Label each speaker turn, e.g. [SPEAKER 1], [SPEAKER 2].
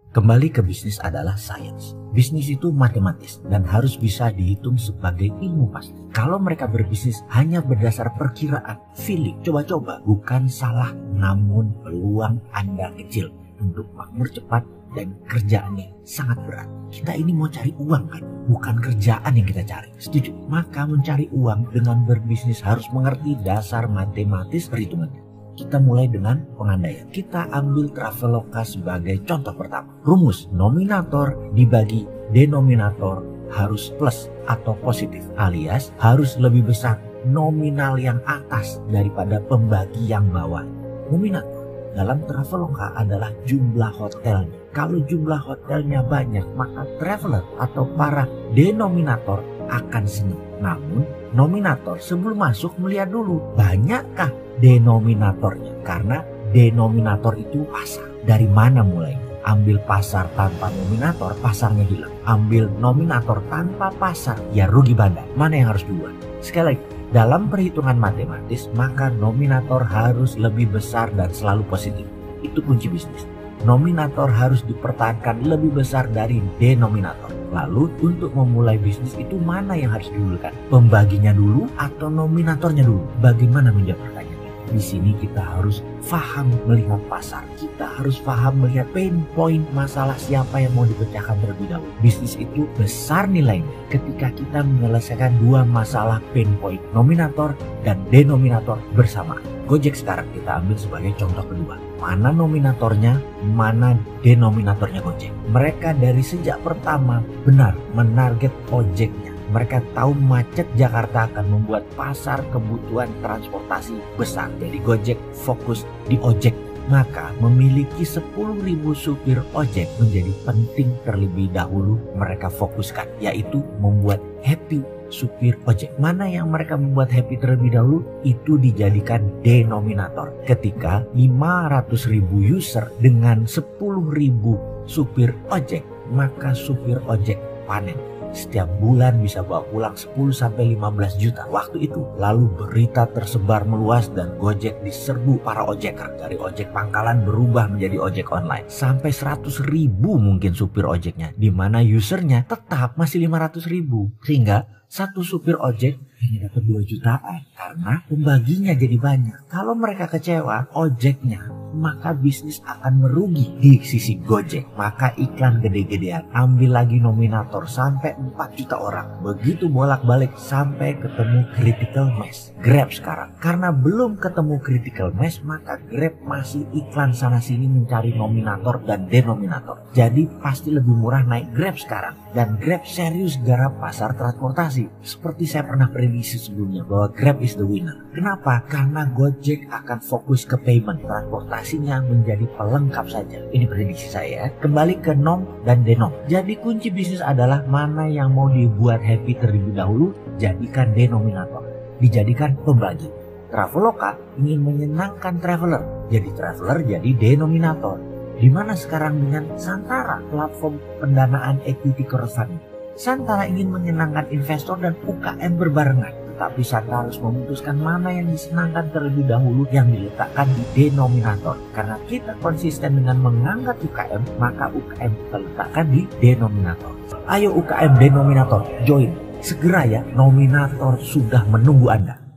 [SPEAKER 1] Kembali ke bisnis adalah sains. Bisnis itu matematis dan harus bisa dihitung sebagai ilmu pasti. Kalau mereka berbisnis hanya berdasar perkiraan, feeling, coba-coba, bukan salah, namun peluang Anda kecil untuk makmur cepat dan kerjaannya sangat berat. Kita ini mau cari uang kan, bukan kerjaan yang kita cari. Setuju? Maka mencari uang dengan berbisnis harus mengerti dasar matematis perhitungannya. Kita mulai dengan pengandaian. Kita ambil Traveloka sebagai contoh pertama. Rumus nominator dibagi denominator harus plus atau positif, alias harus lebih besar nominal yang atas daripada pembagi yang bawah. Nominator dalam Traveloka adalah jumlah hotelnya. Kalau jumlah hotelnya banyak, maka traveler atau para denominator akan senang. Namun nominator sebelum masuk melihat dulu banyakkah denominatornya, karena denominator itu pasar. Dari mana mulainya? Ambil pasar tanpa nominator, pasarnya hilang. Ambil nominator tanpa pasar, ya rugi bandar. Mana yang harus duluan? Sekali lagi, dalam perhitungan matematis, maka nominator harus lebih besar dan selalu positif. Itu kunci bisnis. Nominator harus dipertahankan lebih besar dari denominator. Lalu untuk memulai bisnis itu mana yang harus didulukan? Pembaginya dulu atau nominatornya dulu? Bagaimana menjawab pertanyaan? Di sini kita harus paham melihat pasar. Kita harus paham melihat pain point masalah siapa yang mau dipecahkan terlebih dahulu. Bisnis itu besar nilainya ketika kita menyelesaikan dua masalah pain point, nominator dan denominator bersama. Gojek sekarang kita ambil sebagai contoh kedua. Mana nominatornya, mana denominatornya Gojek. Mereka dari sejak pertama benar menarget ojeknya. Mereka tahu macet Jakarta akan membuat pasar kebutuhan transportasi besar. Jadi Gojek fokus di ojek. Maka memiliki 10.000 supir ojek menjadi penting terlebih dahulu mereka fokuskan. Yaitu membuat happy supir ojek. Mana yang mereka membuat happy terlebih dahulu, itu dijadikan denominator. Ketika 500.000 user dengan 10.000 supir ojek, maka supir ojek panen. Setiap bulan bisa bawa pulang 10-15 juta waktu itu. Lalu berita tersebar meluas dan Gojek diserbu para ojeker. Dari ojek pangkalan berubah menjadi ojek online. Sampai 100.000 mungkin supir ojeknya. Di mana usernya tetap masih 500.000. Sehingga satu supir ojek hanya dapat 2 jutaan. Karena pembaginya jadi banyak. Kalau mereka kecewa ojeknya, maka bisnis akan merugi di sisi Gojek. Maka iklan gede-gedean. Ambil lagi nominator sampai 4 juta orang. Begitu bolak-balik sampai ketemu critical mass. Grab sekarang. Karena belum ketemu critical mass, maka Grab masih iklan sana-sini mencari nominator dan denominator. Jadi pasti lebih murah naik Grab sekarang. Dan Grab serius garap pasar transportasi. Seperti saya pernah prediksi sebelumnya bahwa Grab is the winner. Kenapa? Karena Gojek akan fokus ke payment. Transportasinya menjadi pelengkap saja. Ini prediksi saya. Kembali ke nom dan denom. Jadi kunci bisnis adalah mana yang mau dibuat happy terlebih dahulu, jadikan denominator. Dijadikan pembagi. Traveloka ingin menyenangkan traveler. Jadi traveler jadi denominator. Dimana sekarang dengan Santara, platform pendanaan equity crowdfunding. Santara ingin menyenangkan investor dan UKM berbarengan. Tetapi Santara harus memutuskan mana yang disenangkan terlebih dahulu yang diletakkan di denominator. Karena kita konsisten dengan mengangkat UKM, maka UKM kita letakkan di denominator. Ayo UKM denominator, join. Segera ya, nominator sudah menunggu Anda.